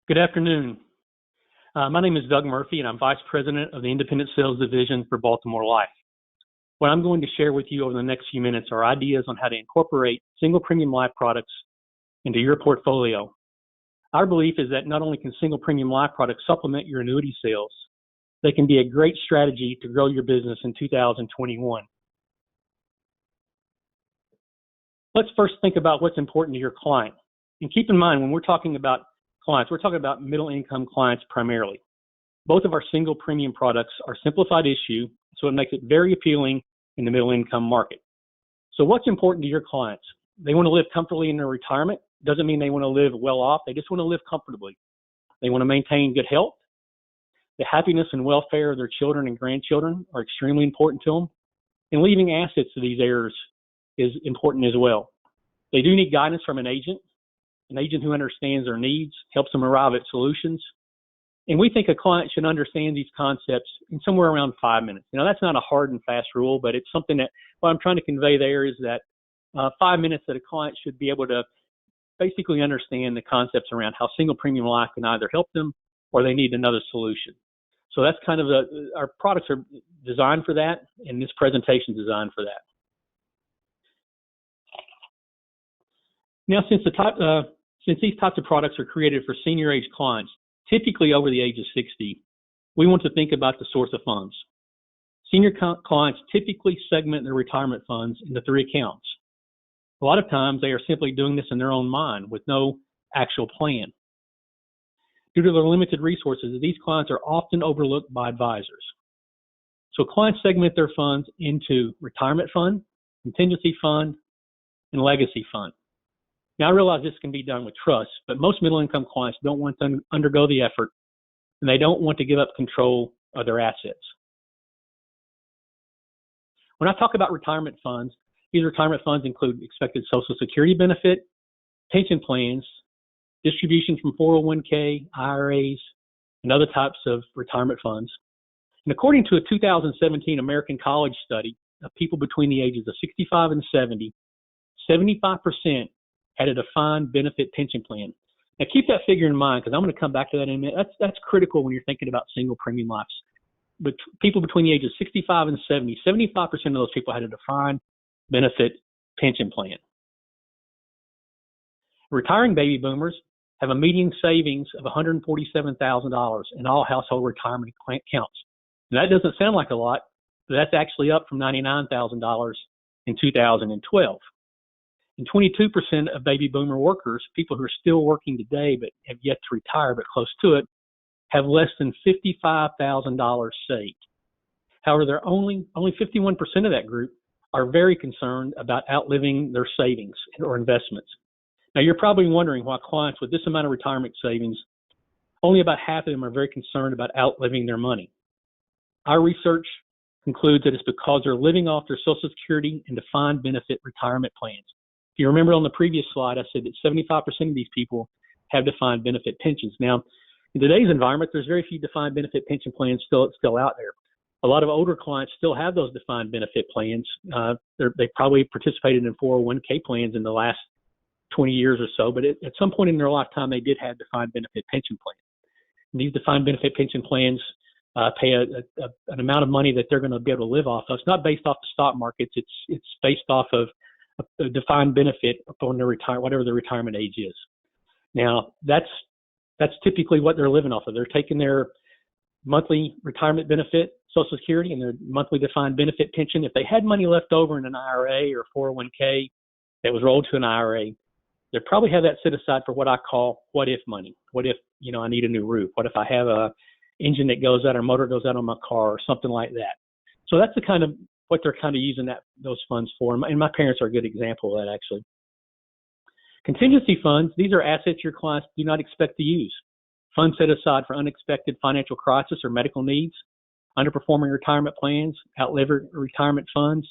Good afternoon. My name is Doug Murphy, and I'm Vice President of the Independent Sales Division for Baltimore Life. What I'm going to share with you over the next few minutes are ideas on how to incorporate single premium life products into your portfolio. Our belief is that not only can single premium life products supplement your annuity sales, they can be a great strategy to grow your business in 2021. Let's first think about what's important to your client. And keep in mind, when we're talking about clients, we're talking about middle income clients primarily. Both of our single premium products are simplified issue, so it makes it very appealing in the middle income market. So what's important to your clients? They want to live comfortably in their retirement. Doesn't mean they want to live well off. They just want to live comfortably. They want to maintain good health. The happiness and welfare of their children and grandchildren are extremely important to them. And leaving assets to these heirs is important as well. They do need guidance from an agent who understands their needs, helps them arrive at solutions. And we think a client should understand these concepts in somewhere around 5 minutes. Now, that's not a hard and fast rule, but it's something that what I'm trying to convey there is that 5 minutes that a client should be able to basically understand the concepts around how single premium life can either help them or they need another solution. So that's kind of our products are designed for that, and this presentation is designed for that. Now, since these types of products are created for senior age clients, typically over the age of 60, we want to think about the source of funds. Senior clients typically segment their retirement funds into 3 accounts. A lot of times they are simply doing this in their own mind with no actual plan. Due to their limited resources, these clients are often overlooked by advisors. So clients segment their funds into retirement fund, contingency fund, and legacy fund. Now, I realize this can be done with trust, but most middle-income clients don't want to undergo the effort, and they don't want to give up control of their assets. When I talk about retirement funds, these retirement funds include expected Social Security benefit, pension plans, distributions from 401k, IRAs, and other types of retirement funds. And according to a 2017 American College study of people between the ages of 65 and 70, 75% had a defined benefit pension plan. Now keep that figure in mind because I'm going to come back to that in a minute. That's critical when you're thinking about single premium lives. But people between the ages of 65 and 70, 75% of those people had a defined benefit pension plan. Retiring baby boomers have a median savings of $147,000 in all household retirement accounts. And that doesn't sound like a lot, but that's actually up from $99,000 in 2012. And 22% of baby boomer workers, people who are still working today but have yet to retire but close to it, have less than $55,000 saved. However, they're only 51% of that group are very concerned about outliving their savings or investments. Now, you're probably wondering why clients with this amount of retirement savings, only about half of them are very concerned about outliving their money. Our research concludes that it's because they're living off their Social Security and defined benefit retirement plans. If you remember on the previous slide, I said that 75% of these people have defined benefit pensions. Now, in today's environment, there's very few defined benefit pension plans still out there. A lot of older clients still have those defined benefit plans. They probably participated in 401k plans in the last 20 years or so, but at some point in their lifetime, they did have defined benefit pension plans. And these defined benefit pension plans pay an amount of money that they're going to be able to live off of. It's not based off the stock markets. It's based off of a defined benefit upon their whatever their retirement age is. Now, that's typically what they're living off of. They're taking their monthly retirement benefit, Social Security, and their monthly defined benefit pension. If they had money left over in an IRA or 401k that was rolled to an IRA, they probably have that set aside for what I call what if money. What if, I need a new roof? What if I have a engine that goes out or motor goes out on my car or something like that? So that's the kind of what they're kind of using those funds for. And my parents are a good example of that, actually. Contingency funds, these are assets your clients do not expect to use. Funds set aside for unexpected financial crisis or medical needs, underperforming retirement plans, outlived retirement funds.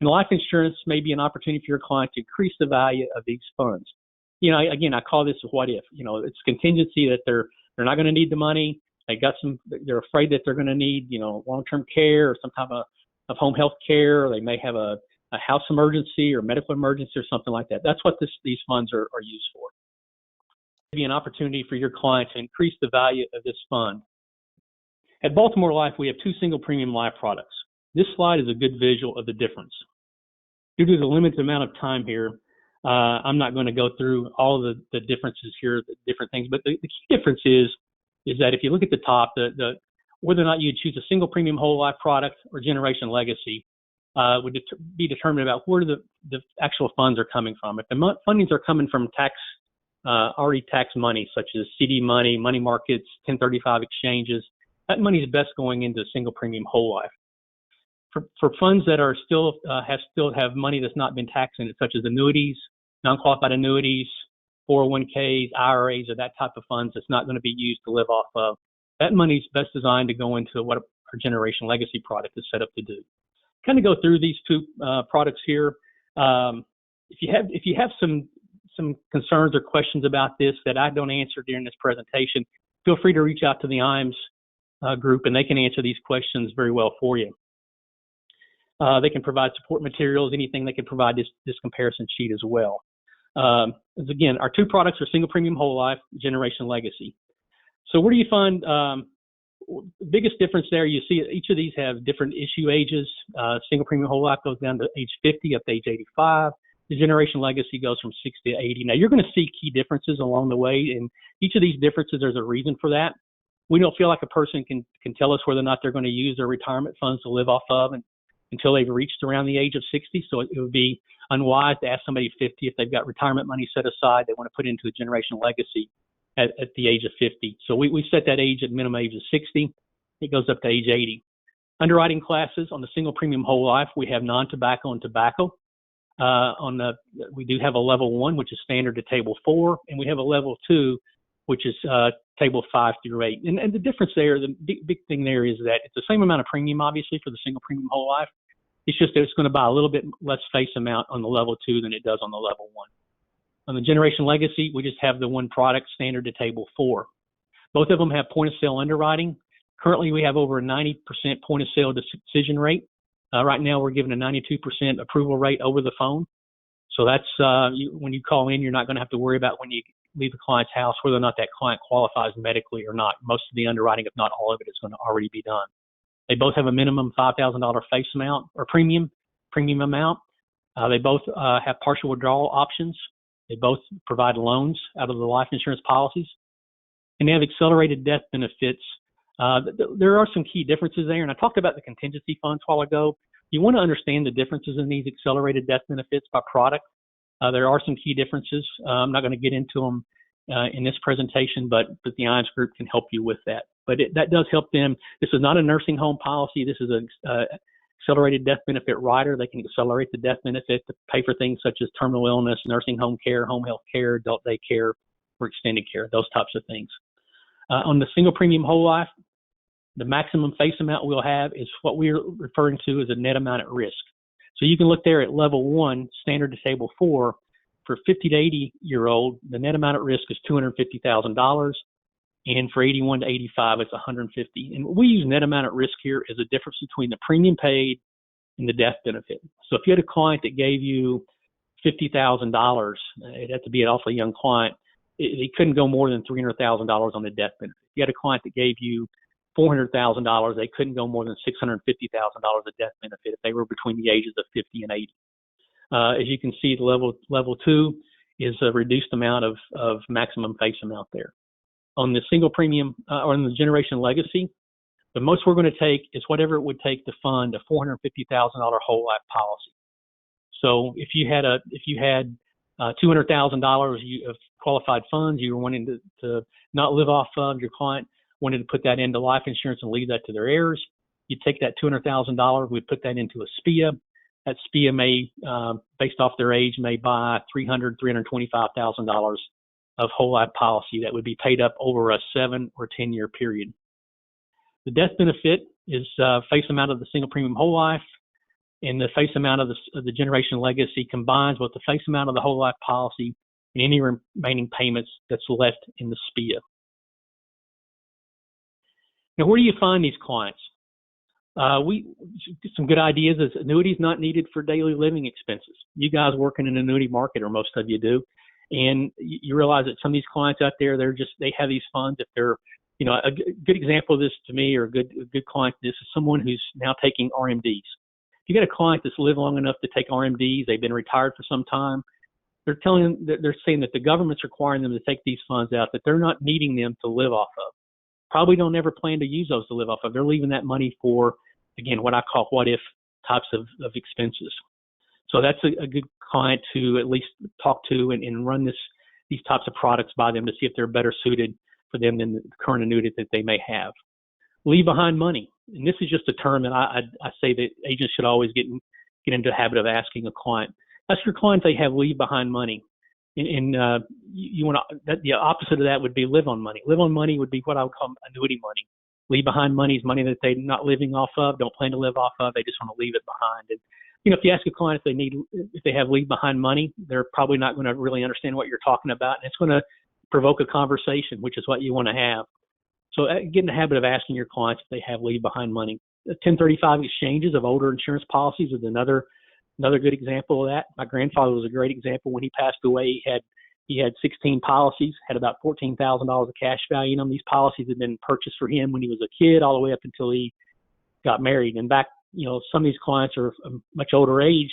And life insurance may be an opportunity for your client to increase the value of these funds. Again, I call this a what if. It's contingency that they're not going to need the money. They're afraid that they're going to need, long-term care or some type of home health care, or they may have a house emergency or medical emergency or something like that. That's what these funds are used for. be an opportunity for your client to increase the value of this fund. At Baltimore Life, we have 2 single premium life products. This slide is a good visual of the difference. Due to the limited amount of time here, I'm not going to go through all of the differences here, the different things, but the key difference is that if you look at the top, whether or not you choose a single premium whole life product or generation legacy would be determined about where the actual funds are coming from. If the fundings are coming from already tax money, such as CD money, money markets, 1035 exchanges, that money is best going into a single premium whole life. For funds that are still have money that's not been taxed in it, such as annuities, non-qualified annuities, 401ks, IRAs, or that type of funds that's not going to be used to live off of, that money is best designed to go into what our generation legacy product is set up to do. Kind of go through these 2 products here. If you have some concerns or questions about this that I don't answer during this presentation, feel free to reach out to the IAMS group, and they can answer these questions very well for you. They can provide support materials, anything they can provide this comparison sheet as well. Again, our 2 products are single premium whole life, generation legacy. So where do you find the biggest difference there? You see each of these have different issue ages. Single premium whole life goes down to age 50 up to age 85. The generation legacy goes from 60 to 80. Now you're going to see key differences along the way, and each of these differences, there's a reason for that. We don't feel like a person can tell us whether or not they're going to use their retirement funds to live off of until they've reached around the age of 60. So it would be unwise to ask somebody 50 if they've got retirement money set aside they want to put into a generation legacy at the age of 50. So we set that age at minimum age of 60. It goes up to age 80. Underwriting classes on the single premium whole life, we have non-tobacco and tobacco. We do have a level 1, which is standard to table 4, and we have a level 2, which is table 5 through 8. And the difference there, the big thing there is that it's the same amount of premium, obviously, for the single premium whole life. It's just that it's going to buy a little bit less face amount on the level 2 than it does on the level 1. On the generation legacy, we just have the 1 product, standard to table 4. Both of them have point of sale underwriting. Currently, we have over a 90% point of sale decision rate. Right now, we're giving a 92% approval rate over the phone. So that's when you call in, you're not going to have to worry about when you leave the client's house whether or not that client qualifies medically or not. Most of the underwriting, if not all of it, is going to already be done. They both have a minimum $5,000 face amount or premium amount. They both have partial withdrawal options. They both provide loans out of the life insurance policies, and they have accelerated death benefits. There are some key differences there, and I talked about the contingency funds a while ago. You want to understand the differences in these accelerated death benefits by product. There are some key differences. I'm not going to get into them in this presentation, but the IAMS group can help you with that. But that does help them. This is not a nursing home policy. This is an accelerated death benefit rider. They can accelerate the death benefit to pay for things such as terminal illness, nursing home care, home health care, adult day care, or extended care, those types of things. On the single premium whole life, the maximum face amount we'll have is what we're referring to as a net amount at risk. So you can look there at level 1, standard to table 4. For 50 to 80-year-old, the net amount at risk is $250,000. And for 81 to 85, it's $150,000. And we use net amount at risk here as a difference between the premium paid and the death benefit. So if you had a client that gave you $50,000, it had to be an awfully young client. It couldn't go more than $300,000 on the death benefit. If you had a client that gave you $400,000, they couldn't go more than $650,000 of death benefit if they were between the ages of 50 and 80. As you can see, the level 2 is a reduced amount of maximum face amount there. On the single premium or on the generation legacy, the most we're going to take is whatever it would take to fund a $450,000 whole life policy. So if you had $200,000 of qualified funds you were wanting to not live off of, your client wanted to put that into life insurance and leave that to their heirs, you take that $200,000, we put that into a SPL. That SPL may, based off their age, may buy $325,000 of whole life policy that would be paid up over a 7 or 10-year period. The death benefit is face amount of the single premium whole life, and the face amount of the generation legacy combines both the face amount of the whole life policy and any remaining payments that's left in the SPL. Now, where do you find these clients? Some good ideas is annuities not needed for daily living expenses. You guys work in an annuity market, or most of you do, And you realize that some of these clients out there, they have these funds. If they're, a good example of this to me, or a good client, this is someone who's now taking RMDs. If you get a client that's lived long enough to take RMDs, they've been retired for some time, they're saying that the government's requiring them to take these funds out, that they're not needing them to live off of. Probably don't ever plan to use those to live off of. They're leaving that money for, again, what I call what if types of expenses. So that's a good client to at least talk to and run these types of products by them to see if they're better suited for them than the current annuity that they may have. Leave behind money. And this is just a term that I say that agents should always get into the habit of asking a client. Ask your client if they have leave behind money. And you want to, the opposite of that would be live on money. Live on money would be what I would call annuity money. Leave behind money is money that they're not living off of, don't plan to live off of. They just want to leave it behind. And if you ask a client if they have leave behind money, they're probably not going to really understand what you're talking about, and it's going to provoke a conversation, which is what you want to have. So get in the habit of asking your clients if they have leave behind money. 1035 exchanges of older insurance policies is another good example of that. My grandfather was a great example. When he passed away, he had 16 policies, had about $14,000 of cash value in them. These policies had been purchased for him when he was a kid all the way up until he got married. And back, some of these clients are a much older age.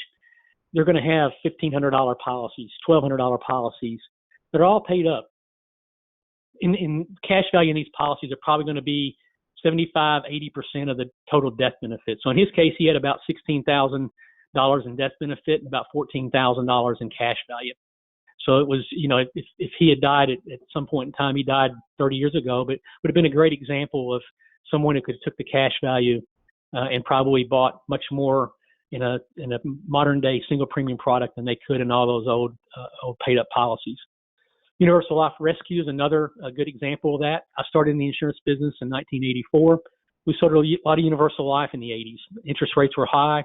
They're going to have $1,500 policies, $1,200 policies that are all paid up. In cash value in these policies are probably going to be 75, 80% of the total death benefit. So in his case, he had about $16,000 in death benefit and about $14,000 in cash value. So it was, if he had died at some point in time, he died 30 years ago, but it would have been a great example of someone who could have took the cash value and probably bought much more in a modern day single premium product than they could in all those old paid up policies. Universal Life Rescue is another good example of that. I started in the insurance business in 1984. We sold a lot of Universal Life in the 80s. Interest rates were high.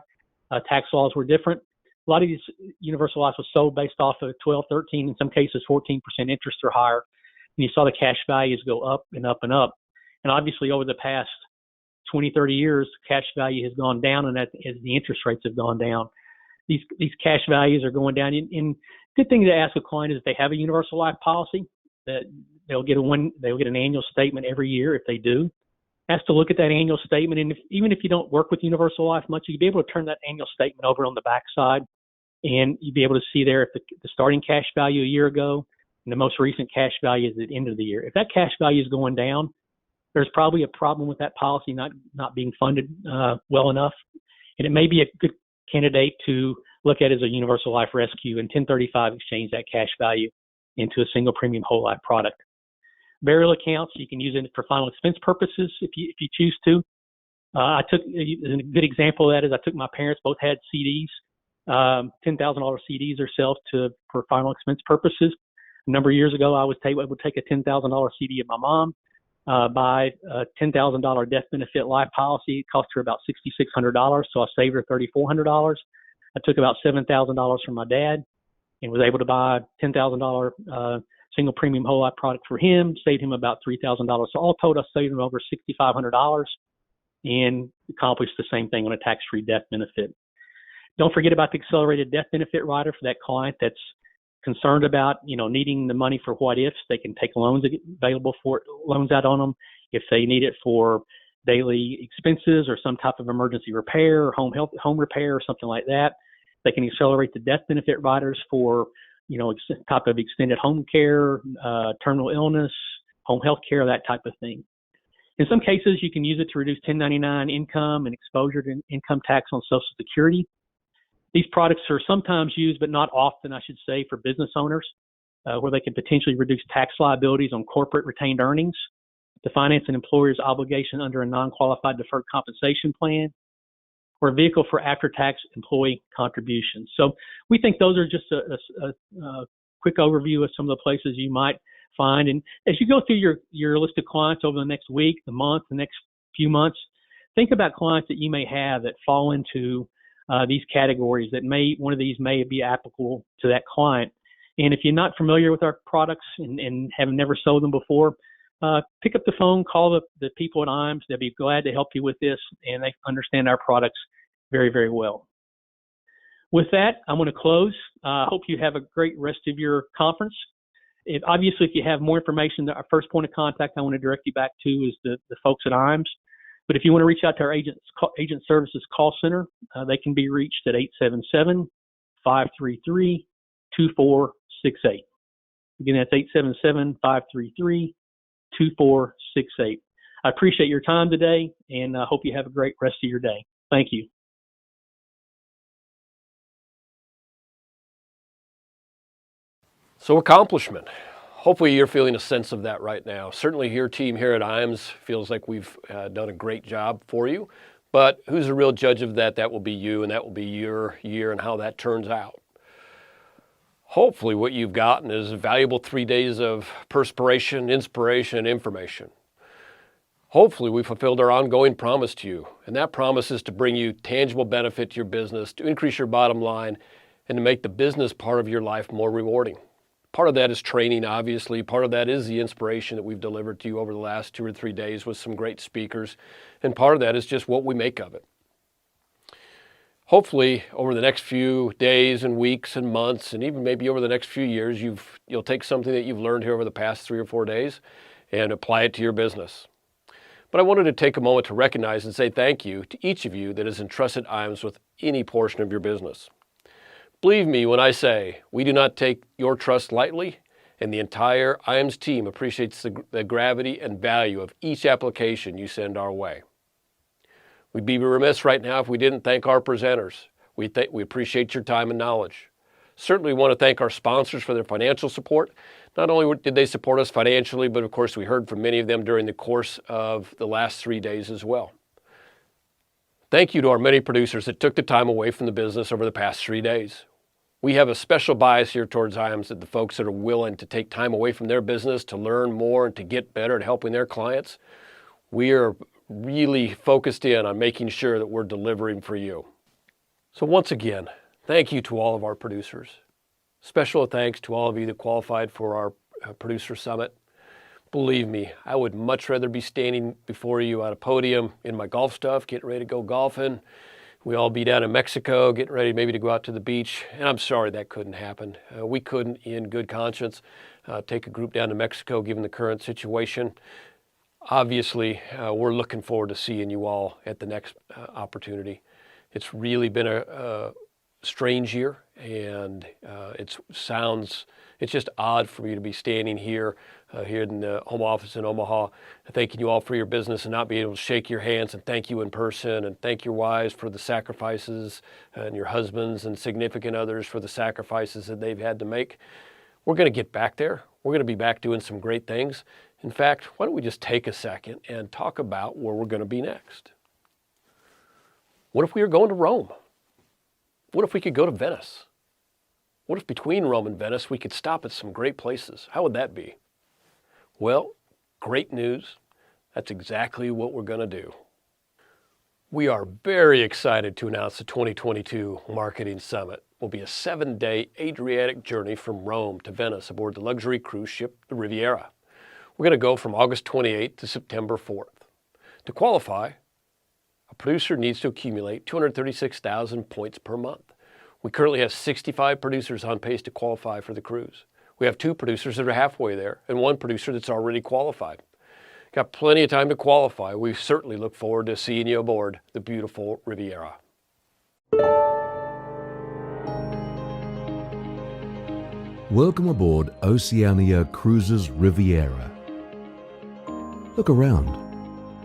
Tax laws were different. A lot of these Universal Life was sold based off of 12, 13, in some cases 14% interest or higher. And you saw the cash values go up and up and up. And obviously over the past 20, 30 years, cash value has gone down, and as the interest rates have gone down, these cash values are going down. And good thing to ask a client is if they have a Universal Life policy, that they'll get an annual statement every year. If they do, ask to look at that annual statement. And even if you don't work with Universal Life much, you'll be able to turn that annual statement over on the backside, and you'll be able to see there if the starting cash value a year ago and the most recent cash value is at the end of the year. If that cash value is going down, there's probably a problem with that policy not being funded well enough, and it may be a good candidate to look at as a Universal Life Rescue and 1035 exchange that cash value into a single premium whole life product. Burial accounts, you can use it for final expense purposes if you choose to. A good example of that is I took my parents, both had CDs, $10,000 CDs themselves for final expense purposes. A number of years ago, I was able to take a $10,000 CD of my mom, buy a $10,000 death benefit life policy. It cost her about $6,600, so I saved her $3,400. I took about $7,000 from my dad and was able to buy a $10,000 single premium whole life product for him, saved him about $3,000. So all told, I saved him over $6,500 and accomplished the same thing on a tax-free death benefit. Don't forget about the accelerated death benefit rider for that client that's concerned about, needing the money for what ifs. They can take loans out on them if they need it for daily expenses or some type of emergency repair or home repair or something like that. They can accelerate the death benefit riders for, type of extended home care, terminal illness, home health care, that type of thing. In some cases, you can use it to reduce 1099 income and exposure to income tax on Social Security. These products are sometimes used, but not often, I should say, for business owners, where they can potentially reduce tax liabilities on corporate retained earnings to finance an employer's obligation under a non-qualified deferred compensation plan, or a vehicle for after-tax employee contributions. So we think those are just a quick overview of some of the places you might find. And as you go through your list of clients over the next week, the month, the next few months, think about clients that you may have that fall into these categories that one of these may be applicable to that client. And if you're not familiar with our products and have never sold them before, pick up the phone, call the people at IAMS. They'll be glad to help you with this, and they understand our products very, very well. With that, I'm going to close. I hope you have a great rest of your conference. Obviously, if you have more information, our first point of contact I want to direct you back to is the folks at IAMS. But if you want to reach out to our agent services call center, they can be reached at 877-533-2468. Again, that's 877-533-2468. I appreciate your time today, and I hope you have a great rest of your day. Thank you. So accomplishment. Hopefully you're feeling a sense of that right now. Certainly your team here at IAMS feels like we've done a great job for you, but who's the real judge of that? That will be you, and that will be your year and how that turns out. Hopefully what you've gotten is a valuable 3 days of perspiration, inspiration, and information. Hopefully we fulfilled our ongoing promise to you, and that promise is to bring you tangible benefit to your business, to increase your bottom line, and to make the business part of your life more rewarding. Part of that is training, obviously. Part of that is the inspiration that we've delivered to you over the last 2 or 3 days with some great speakers. And part of that is just what we make of it. Hopefully, over the next few days and weeks and months, and even maybe over the next few years, you'll take something that you've learned here over the past 3 or 4 days and apply it to your business. But I wanted to take a moment to recognize and say thank you to each of you that has entrusted IAMS with any portion of your business. Believe me when I say we do not take your trust lightly, and the entire IAMS team appreciates the gravity and value of each application you send our way. We'd be remiss right now if we didn't thank our presenters. We appreciate your time and knowledge. Certainly want to thank our sponsors for their financial support. Not only did they support us financially, but of course we heard from many of them during the course of the last 3 days as well. Thank you to our many producers that took the time away from the business over the past 3 days. We have a special bias here towards IAMS that the folks that are willing to take time away from their business to learn more and to get better at helping their clients, we are really focused in on making sure that we're delivering for you. So once again, thank you to all of our producers. Special thanks to all of you that qualified for our Producer Summit. Believe me, I would much rather be standing before you at a podium in my golf stuff, getting ready to go golfing. We all be down in Mexico, getting ready maybe to go out to the beach. And I'm sorry that couldn't happen. We couldn't, in good conscience, take a group down to Mexico given the current situation. Obviously, we're looking forward to seeing you all at the next opportunity. It's really been a strange year, and it's just odd for me to be standing here in the home office in Omaha, thanking you all for your business and not being able to shake your hands and thank you in person, and thank your wives for the sacrifices and your husbands and significant others for the sacrifices that they've had to make. We're going to get back there. We're going to be back doing some great things. In fact, why don't we just take a second and talk about where we're going to be next? What if we were going to Rome? What if we could go to Venice? What if between Rome and Venice we could stop at some great places? How would that be? Well, great news. That's exactly what we're going to do. We are very excited to announce the 2022 Marketing Summit. It will be a 7-day Adriatic journey from Rome to Venice aboard the luxury cruise ship, the Riviera. We're going to go from August 28th to September 4th. To qualify, a producer needs to accumulate 236,000 points per month. We currently have 65 producers on pace to qualify for the cruise. We have 2 producers that are halfway there and 1 producer that's already qualified. Got plenty of time to qualify. We certainly look forward to seeing you aboard the beautiful Riviera. Welcome aboard Oceania Cruises Riviera. Look around.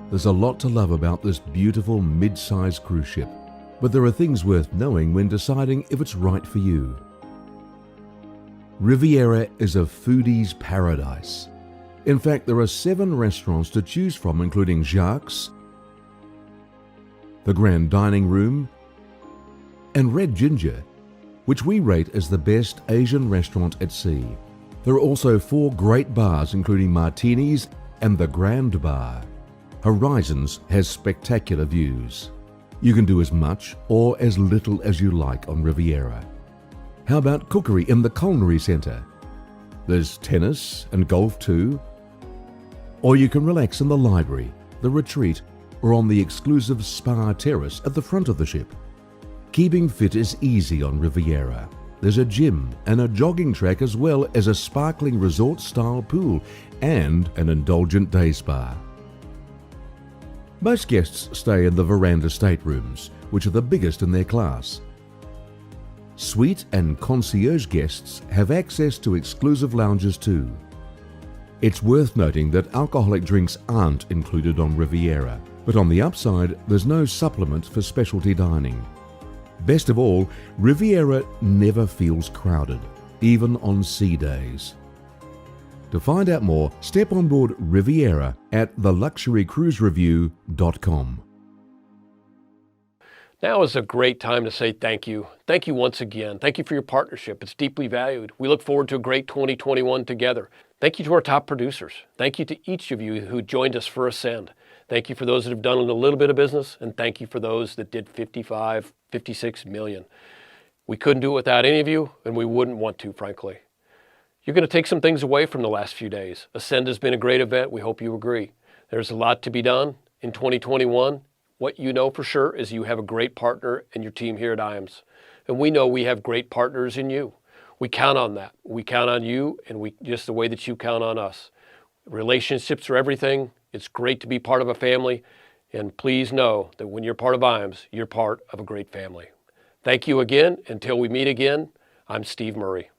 There's a lot to love about this beautiful mid-size cruise ship, but there are things worth knowing when deciding if it's right for you. Riviera is a foodie's paradise. In fact, there are 7 restaurants to choose from, including Jacques, the Grand Dining Room, and Red Ginger, which we rate as the best Asian restaurant at sea. There are also 4 great bars, including Martini's and the Grand Bar. Horizons has spectacular views. You can do as much or as little as you like on Riviera. How about cookery in the Culinary Centre? There's tennis and golf too. Or you can relax in the library, the retreat, or on the exclusive spa terrace at the front of the ship. Keeping fit is easy on Riviera. There's a gym and a jogging track as well as a sparkling resort-style pool and an indulgent day spa. Most guests stay in the veranda staterooms, which are the biggest in their class. Suite and concierge guests have access to exclusive lounges too. It's worth noting that alcoholic drinks aren't included on Riviera, but on the upside, there's no supplement for specialty dining. Best of all, Riviera never feels crowded, even on sea days. To find out more, step on board Riviera at theluxurycruisereview.com. Now is a great time to say thank you. Thank you once again. Thank you for your partnership. It's deeply valued. We look forward to a great 2021 together. Thank you to our top producers. Thank you to each of you who joined us for Ascend. Thank you for those that have done a little bit of business, and thank you for those that did 55, 56 million. We couldn't do it without any of you, and we wouldn't want to, frankly. You're going to take some things away from the last few days. Ascend has been a great event. We hope you agree. There's a lot to be done in 2021. What you know for sure is you have a great partner in your team here at IAMS. And we know we have great partners in you. We count on that. We count on you, and just the way that you count on us. Relationships are everything. It's great to be part of a family. And please know that when you're part of IAMS, you're part of a great family. Thank you again. Until we meet again, I'm Steve Murray.